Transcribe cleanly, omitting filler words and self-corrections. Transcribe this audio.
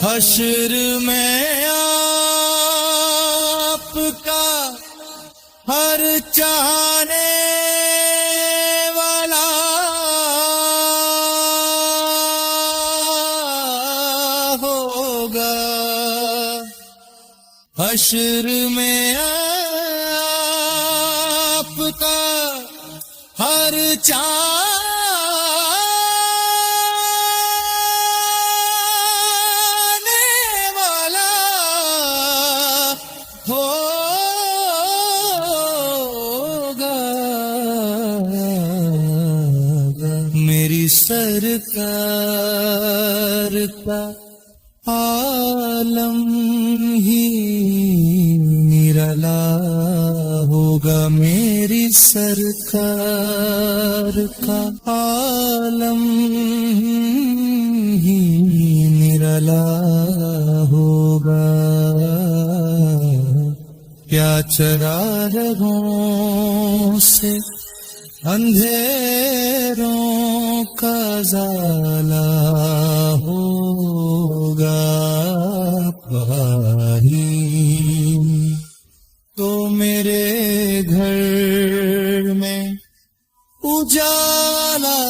حشر میں آپ کا ہر چاہنے والا ہوگا، حشر میں آپ کا ہر چاہنے والا ہوگا۔ میری سرکار کا عالم ہی نرالا ہوگا، میری سرکار کا عالم ہی نرالا ہوگا۔ کیا چراغوں سے اندھیروں کا ازالہ ہوگا، بھائی تو میرے گھر میں اجالا